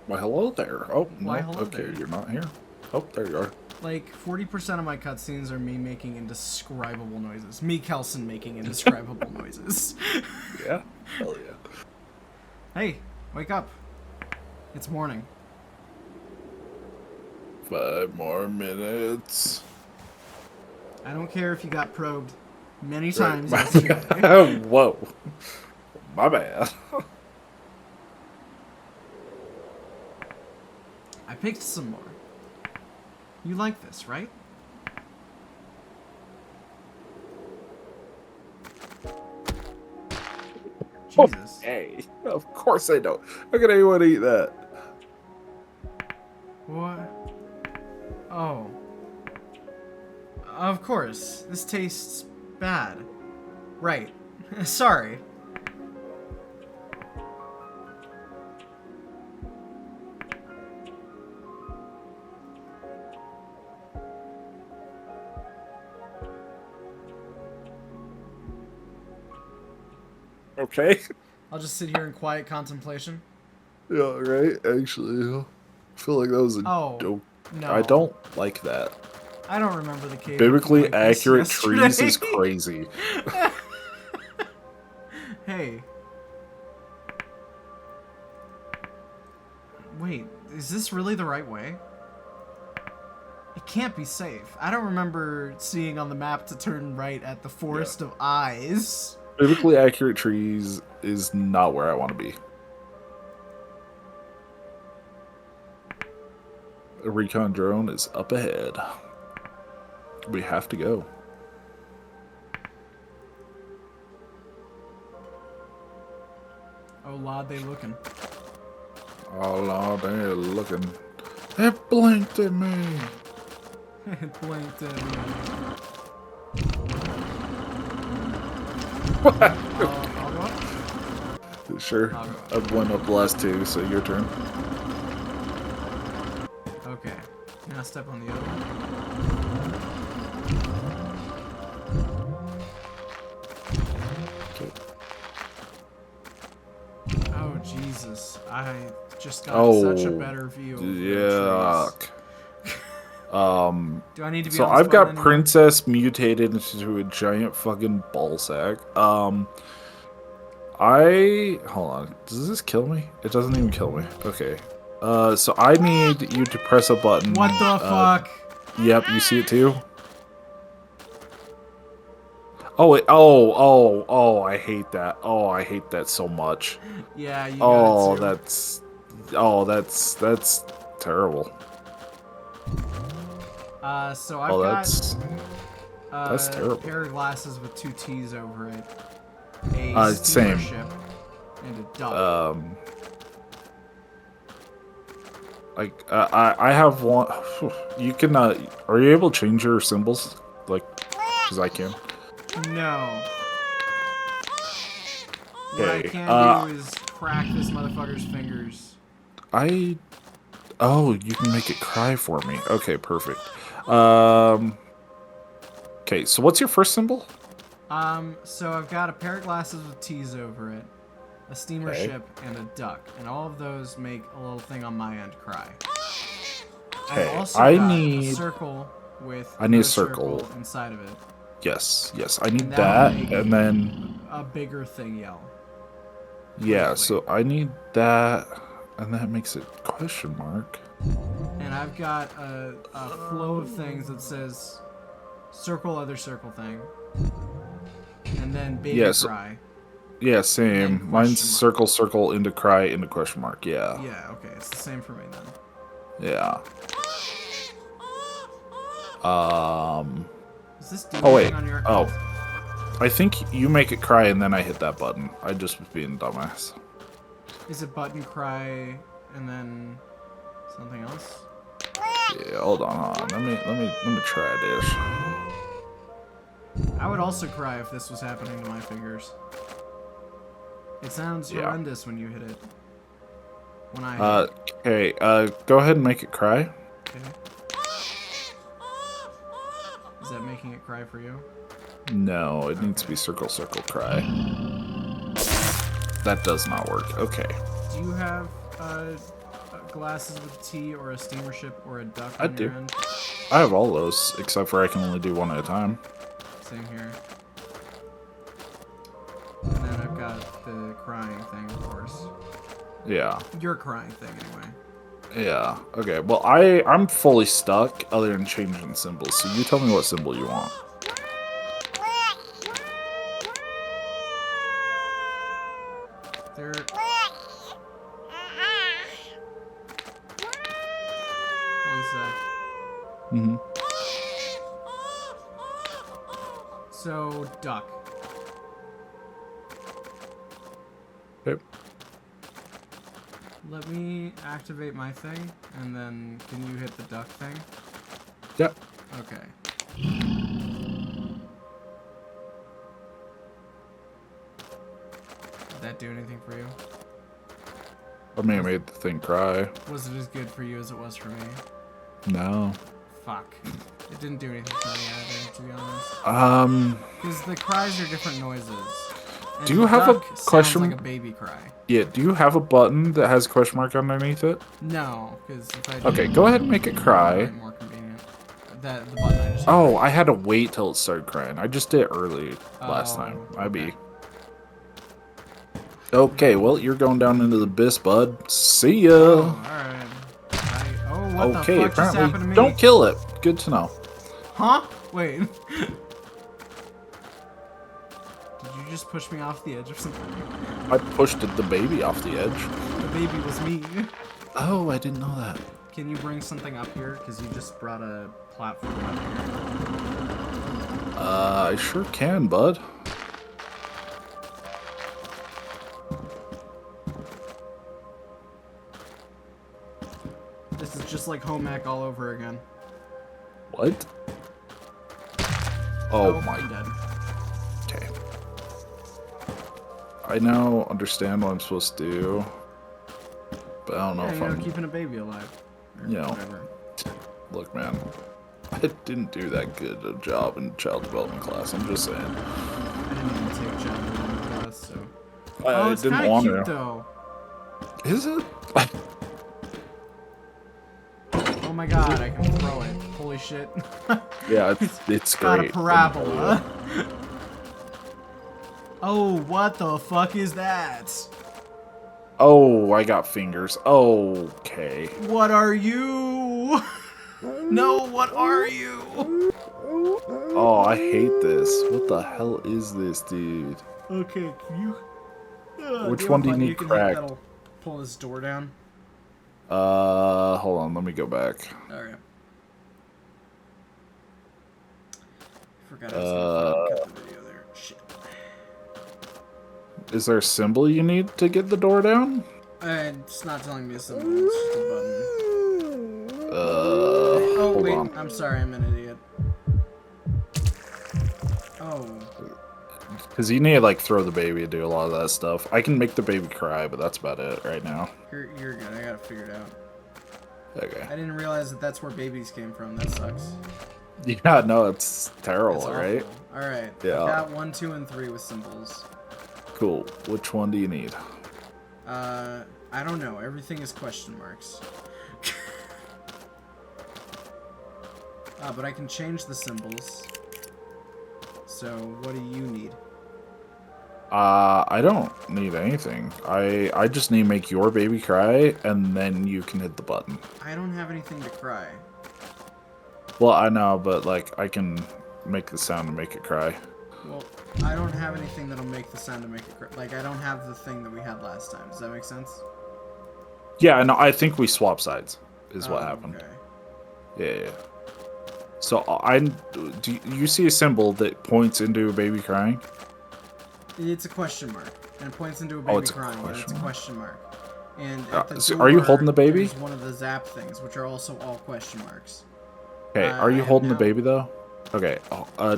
Why, hello there. Oh, Why, no. hello Okay, there. you're not here. Oh, there you are. Like, 40% of my cutscenes are me making indescribable noises. Me, Kelson, making indescribable noises. Yeah? Hell yeah. Hey, wake up. It's morning. 5 more minutes. I don't care if you got probed many Right. times yesterday. Whoa. My bad. I picked some more. You like this, right? Jesus. Hey, of course I don't. How can anyone eat that? What? Oh. Of course. This tastes bad. Right. Sorry. Okay. I'll just sit here in quiet contemplation. Yeah, right? Actually, I feel like that was a Oh, joke. no. I don't like that. I don't remember the cave looking Biblically like this accurate trees yesterday. is crazy. Hey. Wait, is this really the right way? It can't be safe. I don't remember seeing on the map to turn right at the Forest of Eyes. Biblically accurate trees is not where I want to be. A recon drone is up ahead. We have to go. Oh, Lord, they looking. Oh Lord, they're looking. It blinked at me. It blinked at me. I'll go up. Sure. I'll go up. I've went up the last 2, so your turn. Okay. Now step on the other one. Okay. Oh, Jesus. I just got such a better view of the trees. Do I need to be So on this I've got button anymore? Princess mutated into a giant fucking ball sack. Hold on. Does this kill me? It doesn't even kill me. Okay. So I need you to press a button. What the fuck? Yep, you see it too? Oh, wait. Oh, I hate that. Oh, I hate that so much. Yeah, you Oh, got it too. that's terrible. So I've Oh, got that's a terrible. pair of glasses with 2 T's over it, a steamer Same. ship, and a duck. Like, I have one. You can, are you able to change your symbols? Like, because I can. No. What I Okay, can do is crack this motherfucker's fingers. Oh, you can make it cry for me. Okay, perfect. Okay, so what's your first symbol? So I've got a pair of glasses with T's over it, a steamer Okay. ship, and a duck, and all of those make a little thing on my end cry. Okay, I've also I got need a circle with I need a no circle. inside of it. Yes, I need And that'll that, make and then a bigger thing yell. yeah, Clearly. so I need that, and that makes it question mark. And I've got a flow of things that says circle, other circle thing. And then baby cry. Yeah, same. And Mine's question mark. circle into cry into question mark. Yeah. Yeah, okay, it's the same for me then. Yeah. Is this doing Oh wait. anything on your Oh. I think you make it cry and then I hit that button. I just was being a dumbass. Is it button cry and then something else? Yeah, hold on. Let me try this. I would also cry if this was happening to my fingers. It sounds horrendous when you hit it. When I hit it. Okay, go ahead and make it cry. Okay. Is that making it cry for you? No, it needs to be circle cry. That does not work. Okay. Do you have glasses with T or a steamer ship or a duck I on your do. end? I have all those, except for I can only do one at a time. Same here. And then I've got the crying thing, of course. Yeah. Your crying thing, anyway. Yeah. Okay. Well, I'm fully stuck other than changing symbols. So you tell me what symbol you want. There. One sec. Mm-hmm. So, duck. Okay. Let me activate my thing, and then can you hit the duck thing? Yep. Okay. Did that do anything for you? I mean, I made the thing cry. Was it as good for you as it was for me? No. Fuck. It didn't do anything for me either, to be honest. Because the cries are different noises. And do you have a duck question? sounds like a baby cry. Yeah, do you have a button that has a question mark underneath it? No, because if I do, Okay, go ahead and make it cry. more convenient. The button I just Oh, I had to wait till it started crying. I just did it early last time. okay. Okay, well, you're going down into the abyss, bud. See ya. Oh, alright. Oh, what the fuck just happened to me? Don't kill it. Good to know. Huh? Wait. Did you just push me off the edge of something? I pushed the baby off the edge. The baby was me. Oh, I didn't know that. Can you bring something up here? Because you just brought a platform up here. I sure can, bud. This is just like home ec all over again. What? Oh my. I'm dead. Okay. I now understand what I'm supposed to do, but I don't know if I'm. Keeping a baby alive. Or You know. whatever. Look, man. I didn't do that good a job in child development class. I'm just saying. I didn't even take child development class, so. I It's didn't kind of want cute to. though. Is it? Oh my god, I can throw it. Holy shit. Yeah, it's Got great. a parabola. Oh, what the fuck is that? Oh, I got fingers. Okay. What are you? No, what are you? Oh, I hate this. What the hell is this, dude? Okay, can you... Which one do you need cracked? That'll pull this door down. Hold on, let me go back. Alright. Forgot I was gonna cut the video there. Shit. Is there a symbol you need to get the door down? It's not telling me a symbol, it's just a button. Oh, hold wait, on. I'm sorry, I'm an idiot. Oh. Because you need to, like, throw the baby and do a lot of that stuff. I can make the baby cry, but that's about it right now. You're good, I gotta figure it out. Okay. I didn't realize that that's where babies came from, that sucks. Yeah, no, it's terrible, That's right? awful. Alright, Yeah. I got 1, 2, and 3 with symbols. Cool. Which one do you need? I don't know, everything is question marks. But I can change the symbols. So, what do you need? I don't need anything. I just need to make your baby cry, and then you can hit the button. I don't have anything to cry. Well, I know, but, like, I can make the sound to make it cry. Well, I don't have anything that'll make the sound to make it cry. Like, I don't have the thing that we had last time. Does that make sense? Yeah, no, I think we swapped sides, is what happened. Okay. Yeah. So, do you see a symbol that points into a baby crying? It's a question mark, and it points into a baby crying, and it's a question mark. And at the so door, are you holding the baby? there's one of the zap things, which are also all question marks. Okay, are you I holding the am now. baby, though? Okay,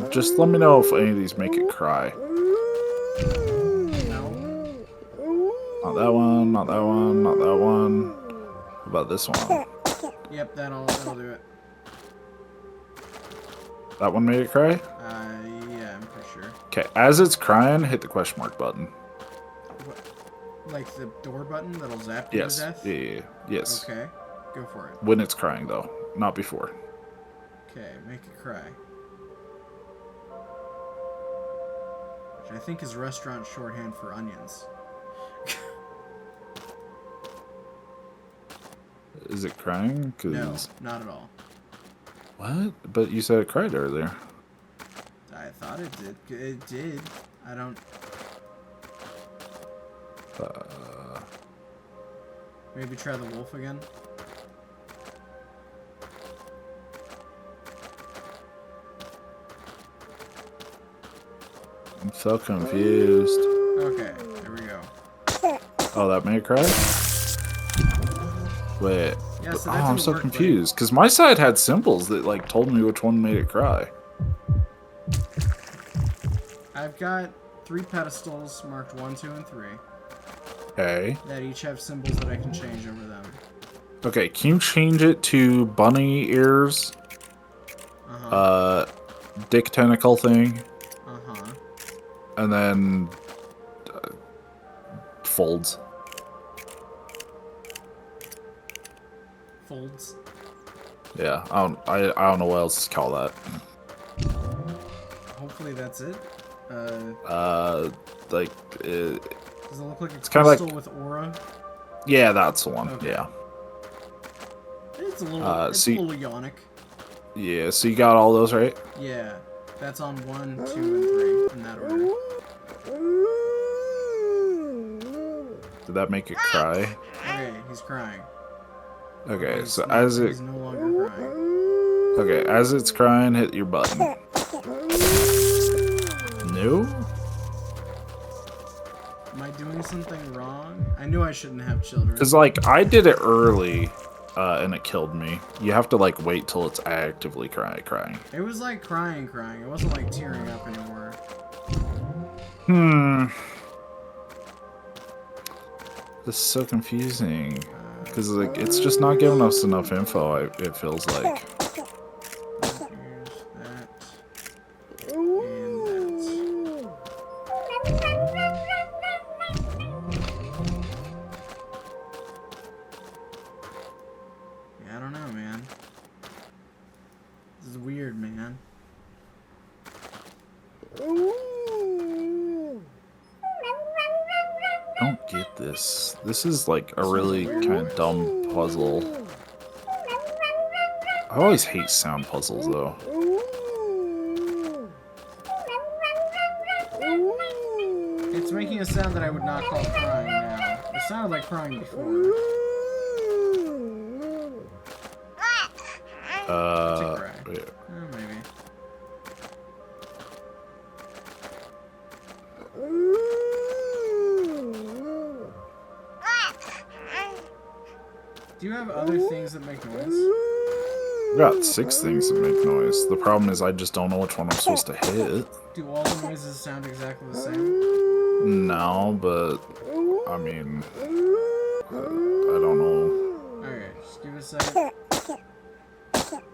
just let me know if any of these make it cry. No. Not that one, not that one, not that one. What about this one? Yep, that'll do it. That one made it cry? Yeah, I'm pretty sure. Okay, as it's crying, hit the question mark button. Like the door button that'll zap you Yes. to death? Yeah. Yes. Okay, go for it. When it's crying, though, not before. Okay, make it cry. Which I think is restaurant shorthand for onions. Is it crying? No, not at all. What? But you said it cried earlier. I thought it did. It did. I don't... Maybe try the wolf again? I'm so confused. Okay, there we go. Oh, that made it cry? Wait. Yeah, so Oh, that I'm didn't so work, confused. Because my side had symbols that, like, told me which one made it cry. I've got 3 pedestals marked 1, 2, and 3 Okay. that each have symbols that I can change over them. Okay, can you change it to bunny ears? Uh-huh. Dick tentacle thing, Uh-huh. and then folds. Folds. Yeah, I don't know what else to call that. Hopefully that's it. Like, Does it look like a it's kinda crystal like- with aura? yeah, that's the one. Okay. Yeah. It's a little, it's see- a little yonic. Yeah, so you got all those right? Yeah, that's on 1, 2, and 3 in that order. Did that make it cry? Okay, he's crying. Okay, He's so not- as it he's no longer crying. okay, as it's crying, hit your button. No? Am I doing something wrong? I knew I shouldn't have children. Because, like, I did it early, and it killed me. You have to, like, wait till it's actively crying. It was like crying. It wasn't like tearing up anymore. This is so confusing. Because, like, it's just not giving us enough info, it feels like. Here's that. And that. Yeah, I don't know, man. This is weird, man. I don't get this. This is, like, a really kind of dumb puzzle. I always hate sound puzzles, though. It's making a sound that I would not call crying now. It sounded like crying before. It's a cry. Yeah. Maybe. Do you have other things that make noise? I got 6 things that make noise. The problem is I just don't know which one I'm supposed to hit. Do all the noises sound exactly the same? No, but I mean, I don't know. Alright, just give it a second.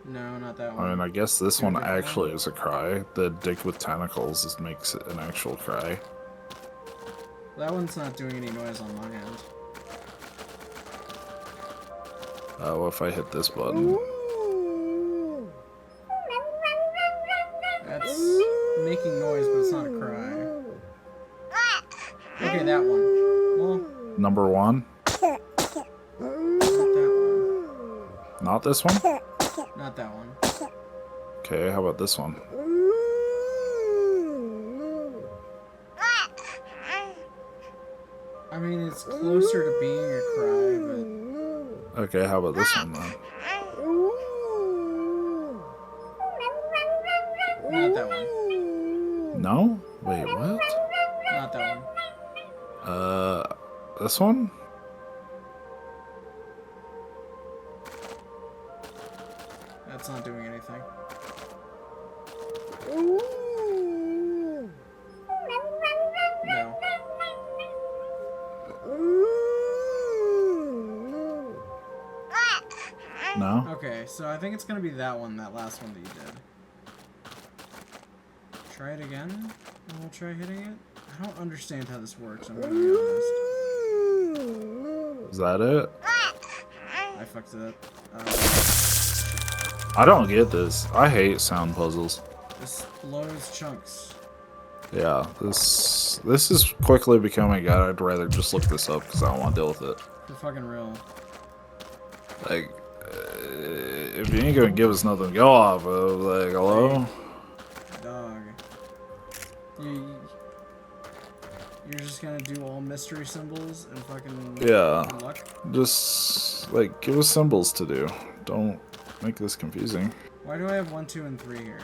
No, not that I one. mean, I guess this one actually is a cry. The dick with tentacles makes it an actual cry. That one's not doing any noise on my end. What if I hit this button? That's making noise, but it's not a cry. Okay, that one. Well, Number 1? not that Not this one? one. Not that one. Okay, how about this one? I mean, it's closer to being a cry, but... Okay, how about this one then? Not that one. No? Wait, what? Not that one. This one? That's not doing anything. No. No? Okay, so I think it's gonna be that one, that last one that you did. Try it again, and we'll try hitting it. I don't understand how this works, I'm gonna be honest. Is that it? I fucked it up. I don't get this. I hate sound puzzles. This blows chunks. Yeah, this is quickly becoming. I'd rather just look this up because I don't want to deal with it. For fucking real. Like, if you ain't gonna give us nothing to go off of, like, hello? Dog. You're just gonna do all mystery symbols and fucking Yeah. luck? Just, like, give us symbols to do. Don't make this confusing. Why do I have 1, 2, and 3 here?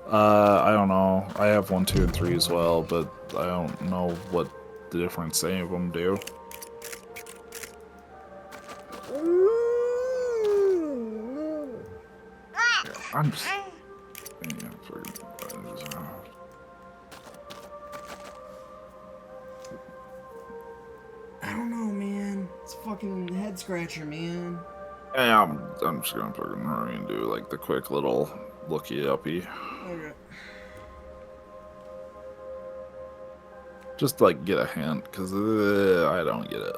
I don't know. I have 1, 2, and 3 as well, but I don't know what the difference any of them do. Yeah, I'm just... Yeah, I don't know, man. It's a fucking head scratcher, man. yeah, I'm just gonna fucking hurry and do, like, the quick little looky-uppy. Okay. Just, like, get a hint, because I don't get it.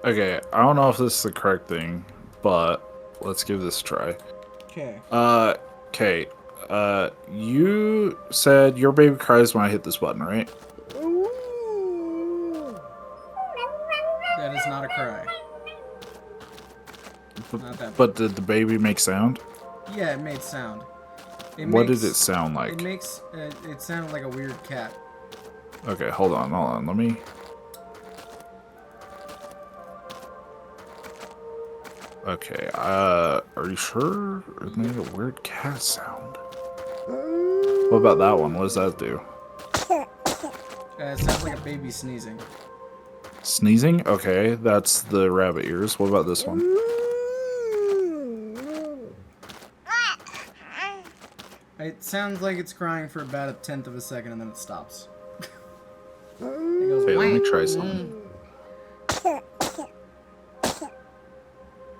Okay, I don't know if this is the correct thing, but let's give this a try. Okay. Okay. You said your baby cries when I hit this button, right? That is not a cry. Not that. But did the baby make sound? Yeah, it made sound. What did it sound like? It makes. It sounded like a weird cat. Okay, hold on. Let me... Okay, are you sure? It made a weird cat sound. What about that one? What does that do? It sounds like a baby sneezing. Sneezing? Okay, that's the rabbit ears. What about this one? It sounds like it's crying for about a 1/10 of a second and then it stops. It goes, Okay, let me try something.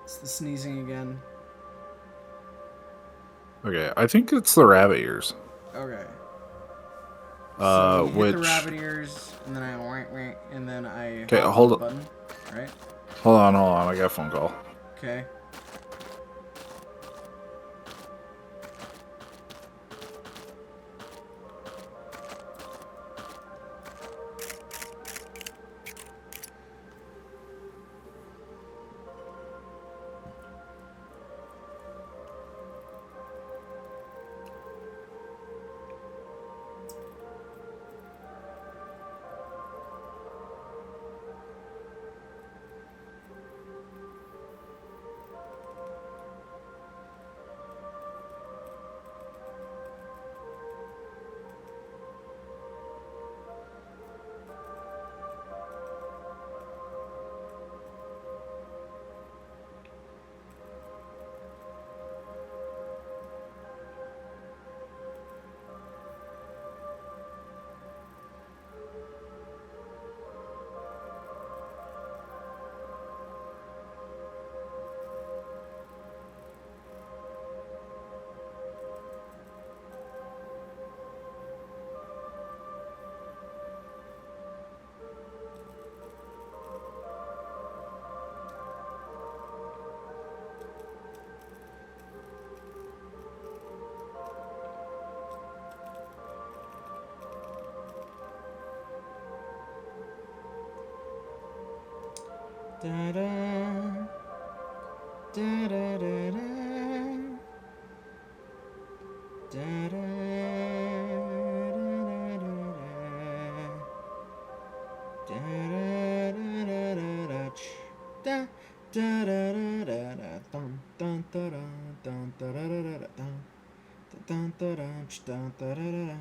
It's the sneezing again. Okay, I think it's the rabbit ears. Okay. So you which... hit the rabbit ears, and then and then I Okay, hop hold the on. button, right? Hold on. I got a phone call. Okay. Da da da da da da. Da da da da da da da dun dun da dun dun da da da dun dun da dun da da da.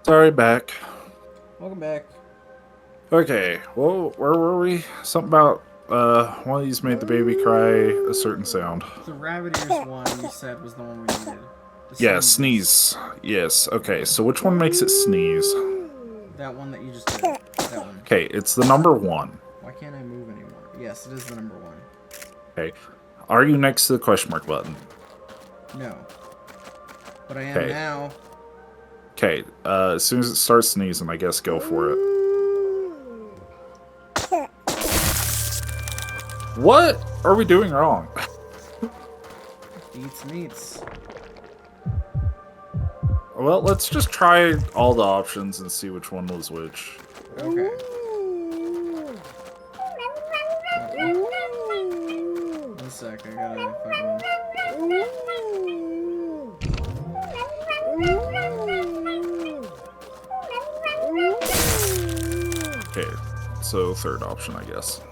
Sorry, back. Welcome back. Okay, well, where were we? Something about, one of these made the baby cry a certain sound. The rabbit ears one you said was the one we needed. The Yeah, sneezes. sneeze. Yes, okay, so which one makes it sneeze? That one that you just did. That one. Okay, it's the number 1. Why can't I move anymore? Yes, it is the number 1. Okay, are you next to the question mark button? No. But I am Okay. now. Okay, as soon as it starts sneezing, I guess go for it. What are we doing wrong? Eats meats. Well, let's just try all the options and see which one was which. Okay. One sec, I gotta fucking... Okay, so third option, I guess.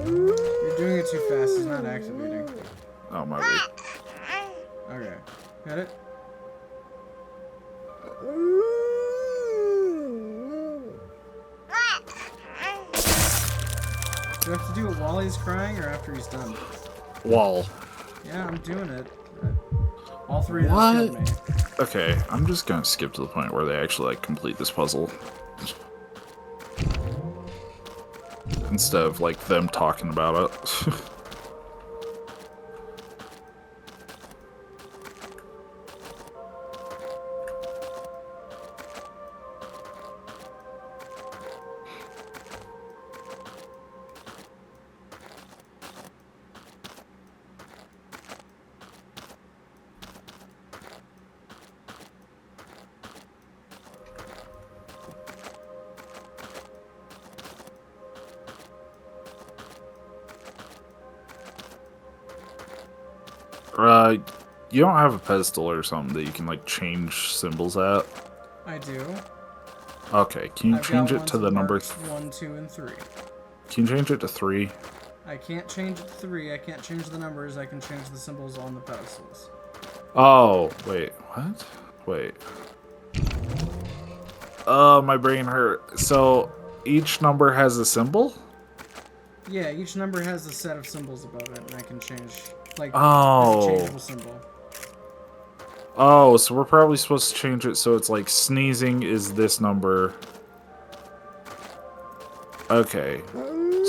You're doing it too fast, he's not activating. Oh, my bad. Okay. Got it? Do I have to do it while he's crying or after he's done? Wall. Yeah, I'm doing it. All three of them killed me. Okay, I'm just gonna skip to the point where they actually, like, complete this puzzle. Instead of, like, them talking about it. You don't have a pedestal or something that you can like change symbols at? I do. Okay, can you I've change got it ones to the that number? marks 1, 2, and 3. Can you change it to 3? I can't change it to 3. I can't change the numbers. I can change the symbols on the pedestals. Oh, wait, what? Wait. Oh, my brain hurt. So each number has a symbol? Yeah, each number has a set of symbols above it, and I can change, like, there's a Oh. changeable symbol. Oh, so we're probably supposed to change it so it's like sneezing is this number. Okay.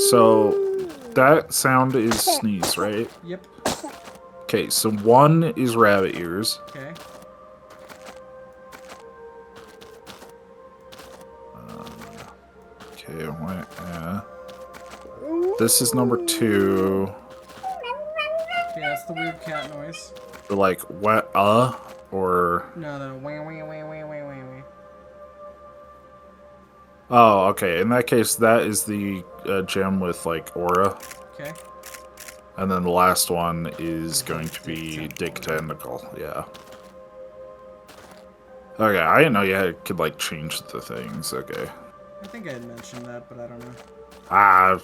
So that sound is sneeze, right? Yep. Okay, so 1 is rabbit ears. Okay. Okay, what? This is number 2. Okay, that's the weird cat noise. The like what or No, the wah wah wah wah wah wah wah. oh, okay. In that case, that is the gem with like aura, Okay. and then the last one is going to be Dick Tentacle. Yeah. Okay, I didn't know you could like change the things. Okay. I think I had mentioned that, but I don't know. Ah,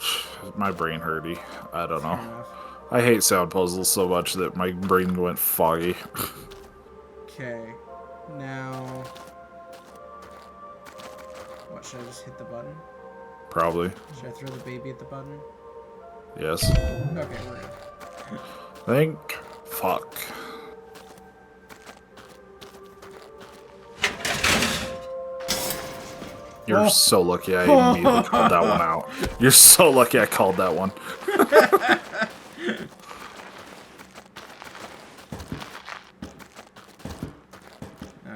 my brain hurty. I don't Fair know. enough. I hate sound puzzles so much that my brain went foggy. Okay. Now... What, should I just hit the button? Probably. Should I throw the baby at the button? Yes. Okay, we're good. Think. Fuck. You're so lucky I immediately called that one out. You're so lucky I called that one.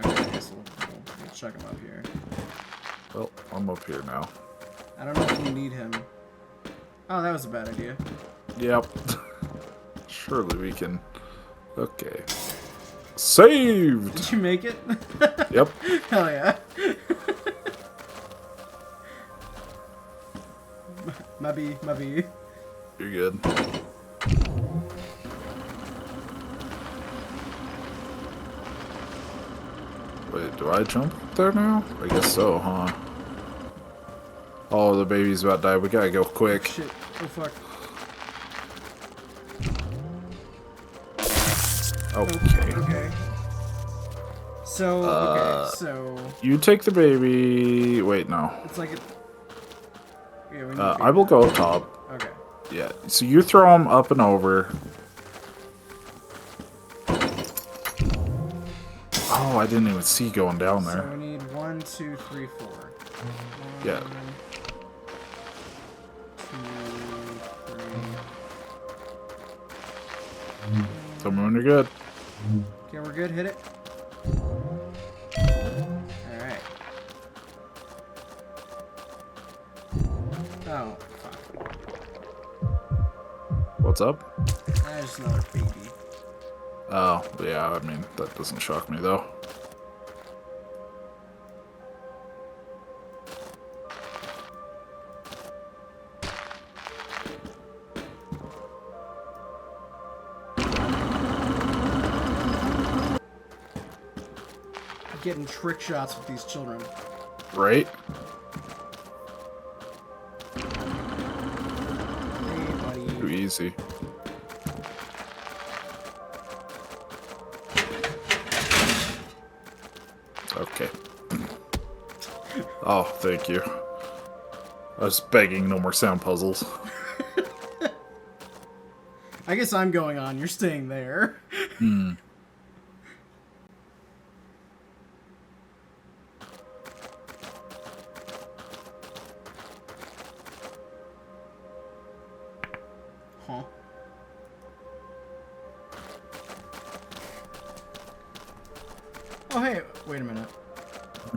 Okay, I guess we'll chuck him up here. Well, I'm up here now. I don't know if we need him. Oh, that was a bad idea. Yep. Surely we can. Okay. Saved! Did you make it? Yep. Hell yeah. Maybe. You're good. Wait, do I jump up there now? I guess so, huh? Oh, the baby's about to die. We gotta go quick. Shit. Oh, fuck. Okay. Okay. So, okay, so... You take the baby. Wait, no. It's like it... Yeah, we need I will go up top. Okay. Yeah, so you throw him up and over. Oh, I didn't even see going down there. So we need 1, 2, 3, 4. Yeah. 1, 2, 3. Tell me when you're good. Okay, we're good. Hit it. Alright. Oh, fuck. What's up? There's another baby. Oh, yeah, I mean, that doesn't shock me, though. Getting trick shots with these children. Right? Hey, buddy. Too easy. Okay. Oh, thank you. I was begging no more sound puzzles. I guess I'm going on. You're staying there. Hmm. Huh. Oh, hey. Wait a minute.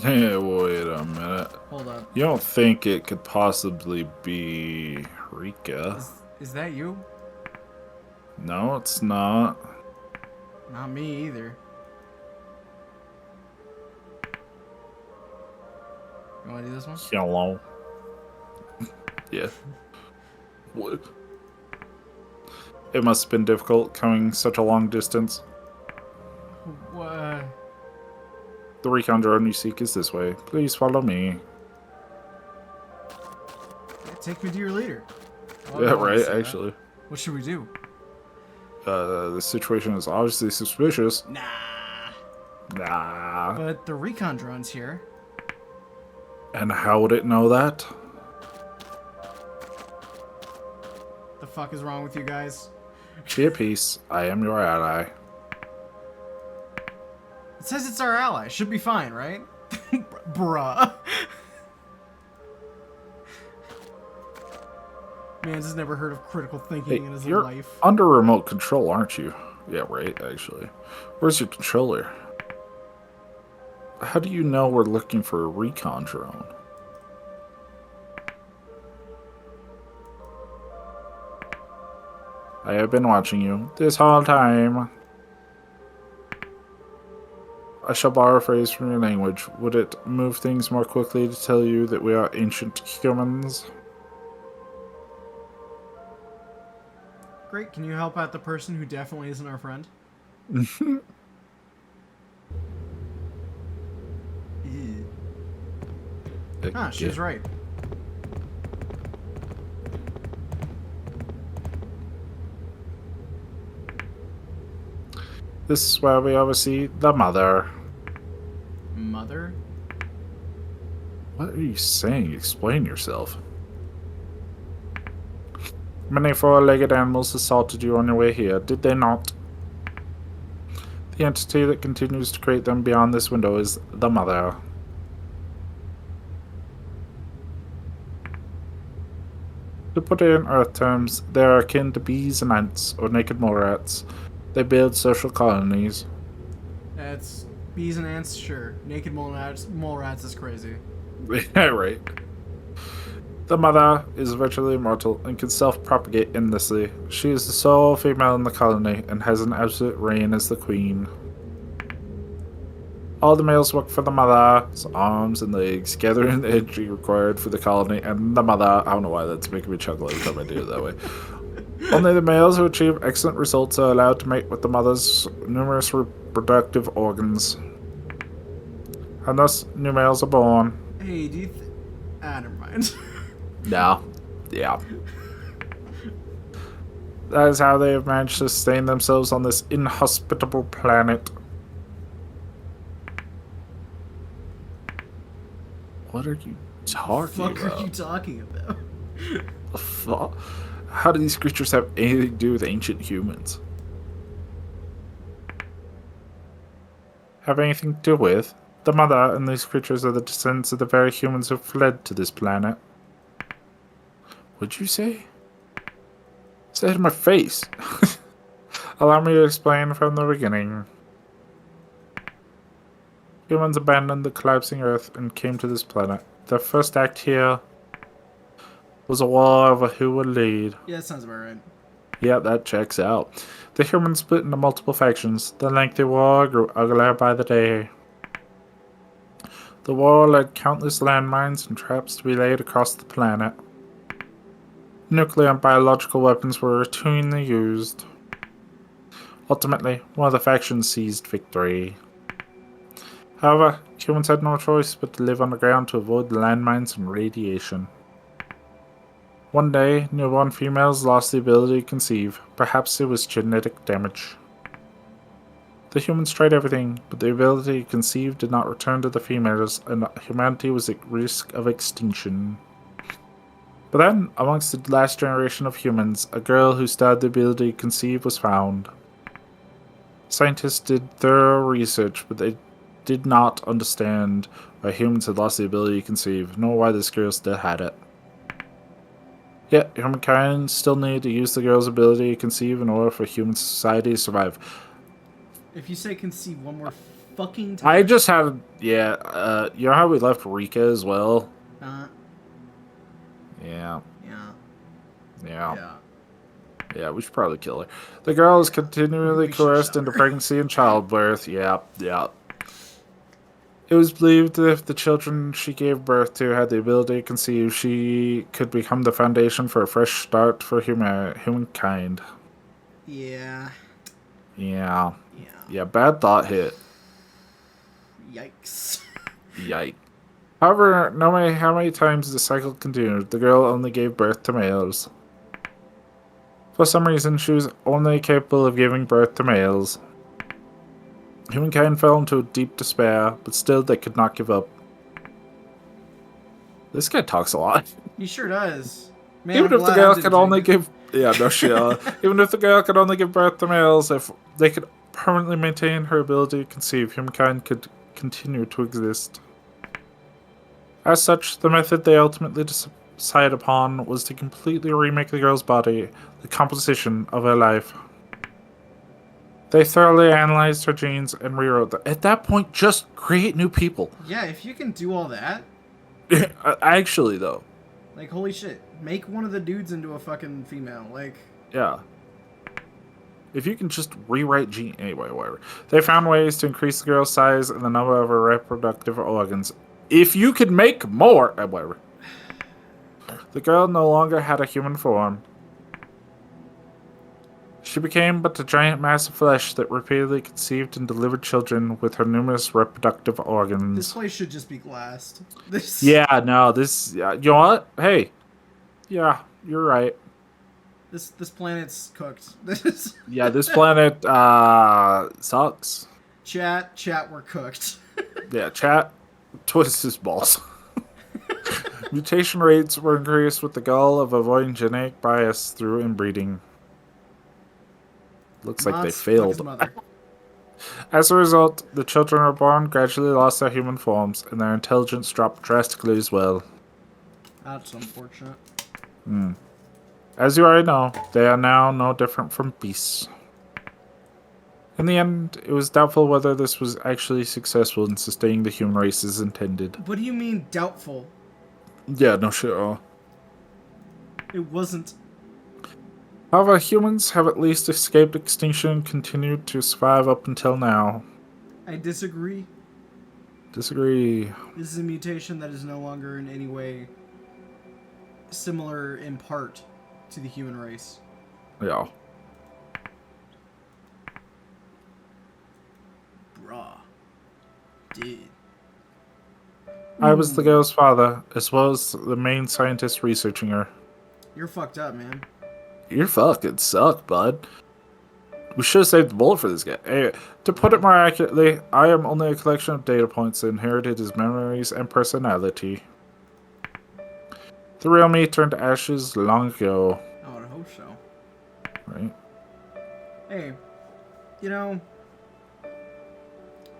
Hey, wait a minute. Hold up. You don't think it could possibly be Rika? Is that you? No, it's not. Not me either. You want to do this one? Hello. Yeah. What? It must have been difficult coming such a long distance. What? The recon drone you seek is this way. Please follow me. Take me to your leader. Well, Yeah, I don't wanna right, see that. actually. What should we do? The situation is obviously suspicious. Nah. Nah. But the recon drone's here. And how would it know that? The fuck is wrong with you guys? Be at peace. I am your ally. It says it's our ally. Should be fine, right? Bruh. Man's has never heard of critical thinking Hey, in his you're life. under remote control, aren't you? Yeah, right, actually. Where's your controller? How do you know we're looking for a recon drone? I have been watching you this whole time. I shall borrow a phrase from your language. Would it move things more quickly to tell you that we are ancient humans? Great, can you help out the person who definitely isn't our friend? Huh, she was right. This is where we oversee the mother. Mother? What are you saying? Explain yourself. Many four-legged animals assaulted you on your way here, did they not? The entity that continues to create them beyond this window is the mother. To put it in Earth terms, they are akin to bees and ants, or naked mole rats. They build social colonies. That's bees and ants, sure. Naked mole rats is crazy. Yeah, right. The mother is virtually immortal and can self-propagate endlessly. She is the sole female in the colony and has an absolute reign as the queen. All the males work for the mother's arms and legs, gathering the energy required for the colony, and the mother... I don't know why that's making me chuckle every time I do it that way. Only the males who achieve excellent results are allowed to mate with the mother's numerous reproductive organs. And thus, new males are born. Hey, do you never mind. No. Yeah. That is how they have managed to sustain themselves on this inhospitable planet. What are you talking What the fuck about? are you talking about? The fuck? How do these creatures have anything to do with ancient humans? Have anything to do with? The mother and these creatures are the descendants of the very humans who fled to this planet. What'd you say? Say it to my face. Allow me to explain from the beginning. Humans abandoned the collapsing Earth and came to this planet. Their first act here was a war over who would lead. Yeah, that sounds about right. Yeah, that checks out. The humans split into multiple factions. The lengthy war grew uglier by the day. The war led countless landmines and traps to be laid across the planet. Nuclear and biological weapons were routinely used. Ultimately, one of the factions seized victory. However, humans had no choice but to live underground to avoid the landmines and radiation. One day, newborn females lost the ability to conceive. Perhaps it was genetic damage. The humans tried everything, but the ability to conceive did not return to the females, and humanity was at risk of extinction. But then, amongst the last generation of humans, a girl who still had the ability to conceive was found. Scientists did thorough research, but they did not understand why humans had lost the ability to conceive, nor why this girl still had it. Yet, humankind still needed to use the girl's ability to conceive in order for human society to survive. If you say conceive one more fucking time. I just had, yeah, you know how we left Rika as well? Yeah. Yeah. Yeah. Yeah. Yeah, we should probably kill her. The girl is continually We should coerced shove into her. pregnancy and childbirth. Yeah. It was believed that if the children she gave birth to had the ability to conceive, she could become the foundation for a fresh start for humankind. Yeah. Yeah. Yeah. Yeah, bad thought hit. Yikes. Yikes. However, no matter how many times the cycle continued, the girl only gave birth to males. For some reason, she was only capable of giving birth to males. Humankind fell into deep despair, but still they could not give up. This guy talks a lot. He sure does. Man, Even I'm if the glad girl I'm could only Jing. give... Yeah, no shit. Even if the girl could only give birth to males, if they could permanently maintain her ability to conceive, humankind could continue to exist. As such, the method they ultimately decided upon was to completely remake the girl's body, the composition of her life. They thoroughly analyzed her genes and rewrote them. At that point, just create new people. Yeah, if you can do all that, Actually, though. like, holy shit. Make one of the dudes into a fucking female. Like, Yeah. If you can just rewrite gene... Anyway, whatever. They found ways to increase the girl's size and the number of her reproductive organs. If you could make more... whatever. The girl no longer had a human form. She became but a giant mass of flesh that repeatedly conceived and delivered children with her numerous reproductive organs. this place should just be glassed. This. Yeah, no, this... you know what? Hey. Yeah, you're right. This planet's cooked. This. Yeah, this planet, sucks. Chat, we're cooked. Yeah, chat, twist his balls. Mutation rates were increased with the goal of avoiding genetic bias through inbreeding. Looks like they failed. As a result, the children were born gradually lost their human forms, and their intelligence dropped drastically as well. That's unfortunate. As you already know, they are now no different from beasts. In the end, it was doubtful whether this was actually successful in sustaining the human race as intended. What do you mean doubtful? Yeah, no shit at all. It wasn't. However, humans have at least escaped extinction and continued to survive up until now. I disagree. Disagree. This is a mutation that is no longer in any way similar in part to the human race. Yeah. Bruh. Dude. I was the girl's father, as well as the main scientist researching her. You're fucked up, man. You're fucking suck, bud. We should have saved the bullet for this guy. Anyway, to put it more accurately, I am only a collection of data points inherited as memories and personality. The real me turned to ashes long ago. I would hope so. Right? Hey, you know,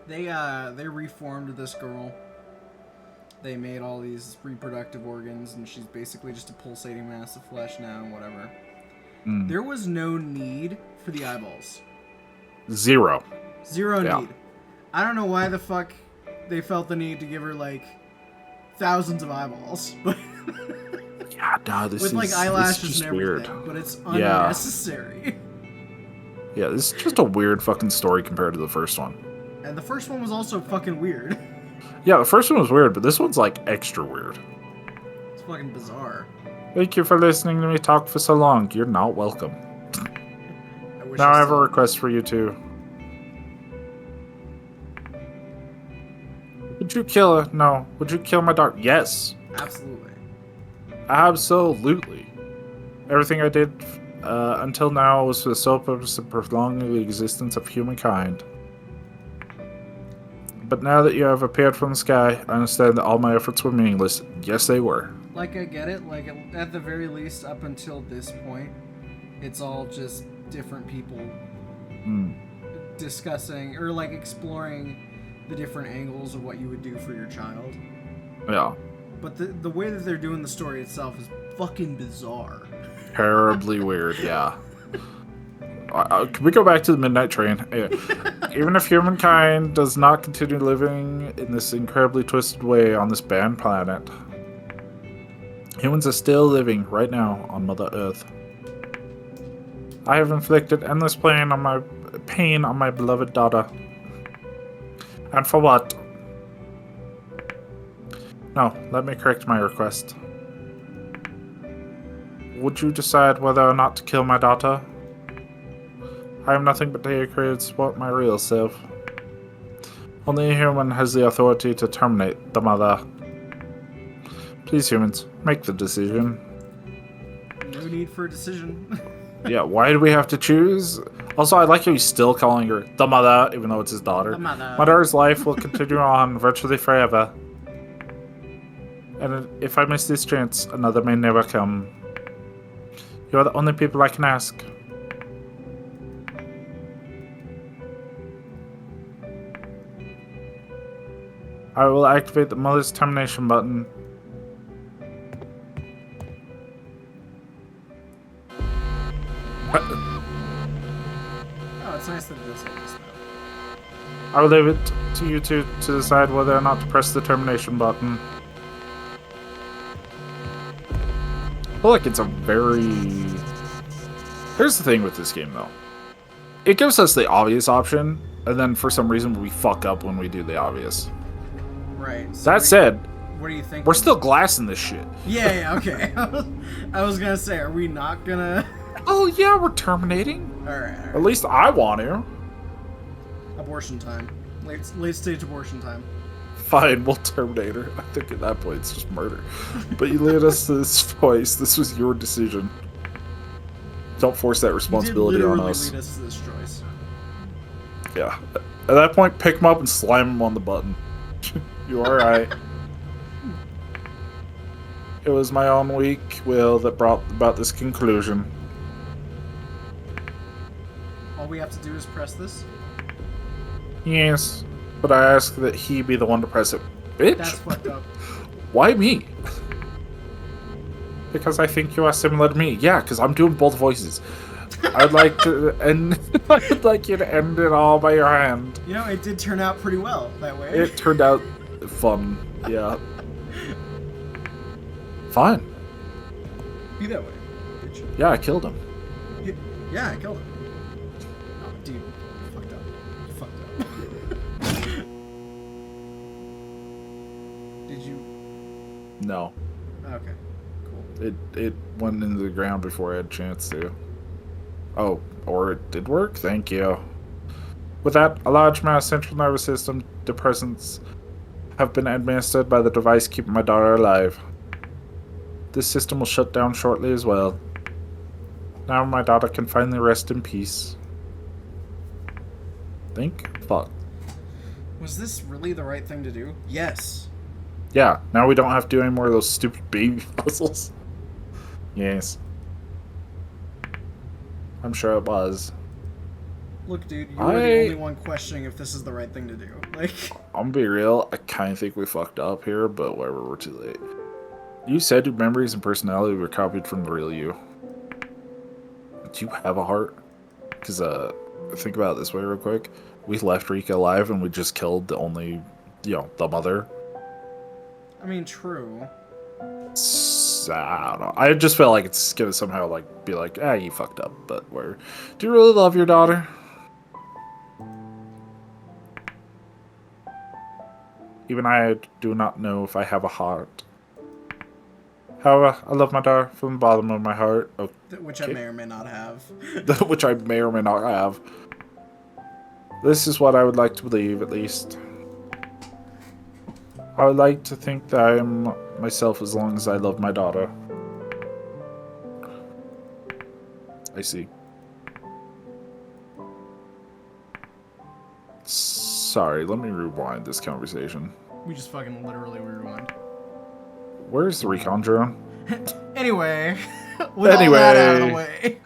they reformed this girl. They made all these reproductive organs, and she's basically just a pulsating mass of flesh now and whatever. There was no need for the eyeballs. Zero. Zero need. I don't know why the fuck they felt the need to give her, like, thousands of eyeballs. But Yeah, no, this with, is like, eyelashes and everything. weird. But it's unnecessary. Yeah, this is just a weird fucking story compared to the first one. And the first one was also fucking weird. Yeah, the first one was weird, but this one's, like, extra weird. It's fucking bizarre. Thank you for listening to me talk for so long. You're not welcome. wish Now I have a still- request for you two. Would you kill her? No. Would you kill my daughter? Yes. Absolutely. Absolutely. Everything I did until now was for the sole purpose of prolonging the existence of humankind. But now that you have appeared from the sky, I understand that all my efforts were meaningless. Yes, they were. Like, I get it. Like, at the very least, up until this point, it's all just different people discussing, or, like, exploring the different angles of what you would do for your child. Yeah. But the way that they're doing the story itself is fucking bizarre. Terribly weird, yeah. Can we go back to the Midnight Train? Even if humankind does not continue living in this incredibly twisted way on this barren planet, humans are still living right now on Mother Earth. I have inflicted endless pain on my beloved daughter. And for what? No, let me correct my request. Would you decide whether or not to kill my daughter? I am nothing but a created to support my real self. Only a human has the authority to terminate the mother. Please, humans, make the decision. No need for a decision. Yeah, why do we have to choose? Also, I like how he's still calling her the mother, even though it's his daughter. The mother. My daughter's life will continue on virtually forever. And if I miss this chance, another may never come. You are the only people I can ask. I will activate the mother's termination button. Oh, it's nice that it does all this, though. I will leave it to you two to decide whether or not to press the termination button. I feel like it's a very... Here's the thing with this game, though. It gives us the obvious option, and then for some reason we fuck up when we do the obvious. Right. So That said, what do you think? we're still glassing this shit. Yeah, okay. I was gonna say, are we not gonna... Oh yeah, we're terminating. Alright. At least I want to. Abortion time. Late stage abortion time. Fine, we'll terminate her. I think at that point it's just murder. But you led us to this choice. This was your decision. Don't force that responsibility on us. You did literally lead us to this choice. Yeah. At that point, pick him up and slam him on the button. You alright? It was my own weak will that brought about this conclusion. All we have to do is press this? Yes, but I ask that he be the one to press it. Bitch! That's fucked up. Why me? Because I think you are similar to me. Yeah, because I'm doing both voices. I'd like to end. I'd like you to end it all by your hand. You know, it did turn out pretty well that way. It turned out fun. Yeah. Fine. Be that way, bitch. Yeah, I killed him. Yeah, I killed him. Oh, dude, you fucked up. You fucked up. Did you? No. Okay, cool. It went into the ground before I had a chance to. Oh, or it did work? Thank you. With that, a large amount of central nervous system depressants have been administered by the device keeping my daughter alive. This system will shut down shortly as well. Now my daughter can finally rest in peace. Think? Fuck. Was this really the right thing to do? Yes. Yeah, now we don't have to do any more of those stupid baby puzzles. Yes. I'm sure it was. Look, dude, you're the only one questioning if this is the right thing to do. Like, I'm gonna be real, I kind of think we fucked up here, but whatever, we're too late. You said your memories and personality were copied from the real you. Do you have a heart? Because, think about it this way real quick. We left Rika alive and we just killed the only, the mother. I mean, true. I don't know. I just felt like it's gonna somehow, be like, you fucked up, but where? Do you really love your daughter? Even I do not know if I have a heart. However, I love my daughter from the bottom of my heart. Okay. Which I may or may not have. Which I may or may not have. This is what I would like to believe, at least. I would like to think that I am myself as long as I love my daughter. I see. Sorry, let me rewind this conversation. We just fucking literally rewind. Where's the recon drone? Anyway, with all that out of the way.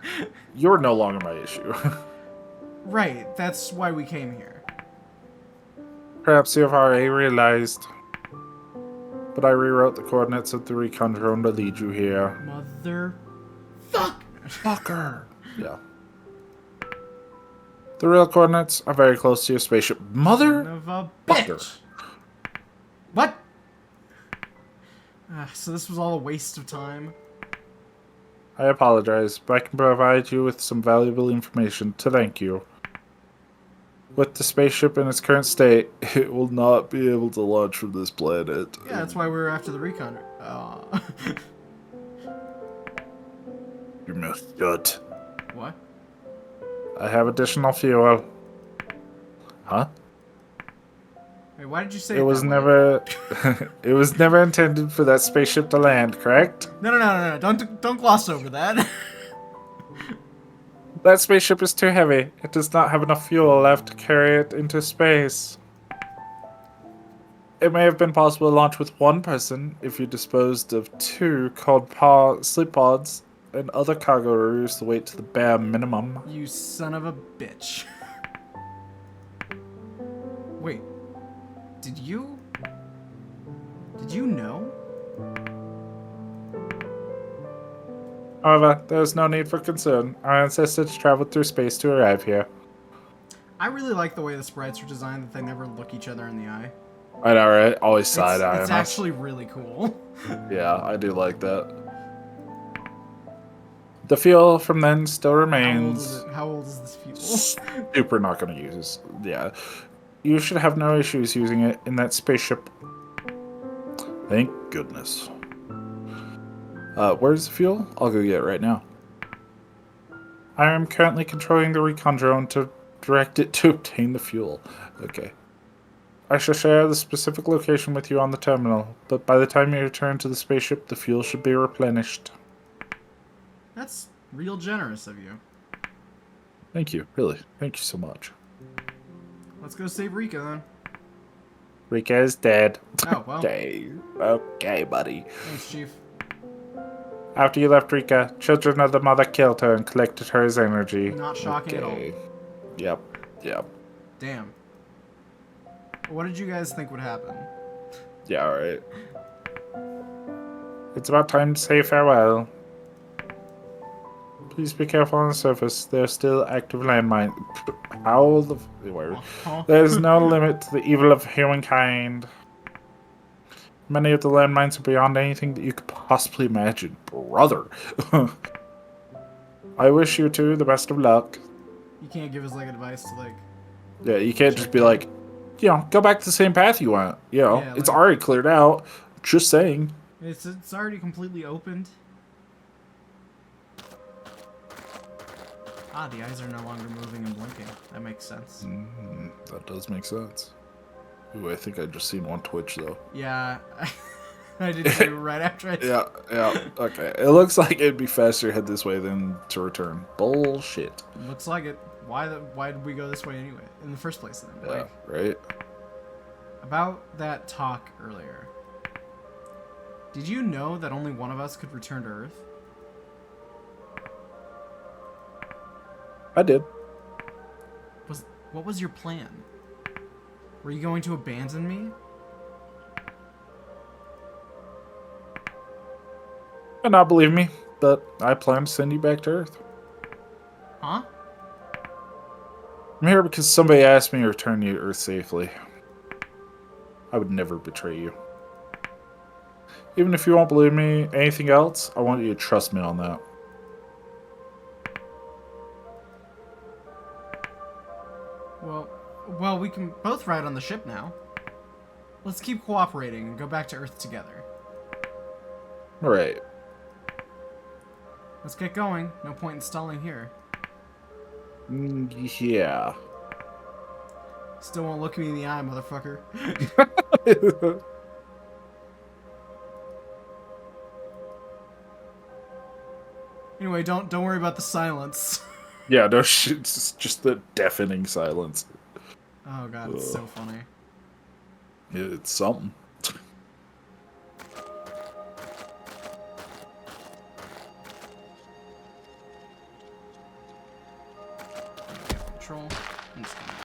You're no longer my issue. Right, that's why we came here. Perhaps you have already realized, but I rewrote the coordinates of the recon drone to lead you here. Mother... Fucker! Yeah. The real coordinates are very close to your spaceship. Mother of a fucker. bitch! What? So this was all a waste of time? I apologize, but I can provide you with some valuable information to thank you. With the spaceship in its current state, it will not be able to launch from this planet. Yeah, that's why we were after the recon. You missed it. What? I have additional fuel. Huh? Wait, why did you say It was that way? never. It was never intended for that spaceship to land, correct? No. Don't gloss over that. That spaceship is too heavy. It does not have enough fuel left to carry it into space. It may have been possible to launch with one person if you disposed of two cold sleep pods and other cargo reused the weight to the bare minimum. You son of a bitch. Wait. Did you know? However, there is no need for concern. Our ancestors traveled through space to arrive here. I really like the way the sprites are designed that they never look each other in the eye. I know, right? Always side-eye. It's actually really cool. Yeah, I do like that. The fuel from then still remains. How old is this fuel? Super not going to use. Yeah. You should have no issues using it in that spaceship. Thank goodness. Where's the fuel? I'll go get it right now. I am currently controlling the recon drone to direct it to obtain the fuel. Okay. I shall share the specific location with you on the terminal, but by the time you return to the spaceship, the fuel should be replenished. That's real generous of you. Thank you, really. Thank you so much. Let's go save Rika then. Rika is dead. Oh, well. Okay, buddy. Thanks, Chief. After you left Rika, children of the mother killed her and collected her as energy. Not shocking at all. Yep. Damn. What did you guys think would happen? Yeah, alright. It's about time to say farewell. Please be careful on the surface. There are still active landmines. How the... Where? There is no limit to the evil of humankind. Many of the landmines are beyond anything that you could possibly imagine. Brother. I wish you two the best of luck. You can't give us, like, advice to, like... Yeah, you can't just be like, you know, go back to the same path you went. You know, Yeah, it's like- already cleared out. Just saying. It's already completely opened. Ah, the eyes are no longer moving and blinking. That makes sense. That does make sense. Ooh, I think I just seen one twitch, though. Yeah, I did too right after I Yeah, okay. It looks like it'd be faster to head this way than to return. Bullshit. Looks like it. Why did we go this way anyway? In the first place then? Yeah, Like, right? about that talk earlier. Did you know that only one of us could return to Earth? I did. What was your plan? Were you going to abandon me? And not believe me, but I plan to send you back to Earth. Huh? I'm here because somebody asked me to return you to Earth safely. I would never betray you. Even if you won't believe me, anything else, I want you to trust me on that. Well, we can both ride on the ship now. Let's keep cooperating and go back to Earth together. Right. Let's get going. No point in stalling here. Yeah. Still won't look me in the eye, motherfucker. Anyway, don't worry about the silence. Yeah, no shit. It's just the deafening silence. Oh god, it's so funny. It's something.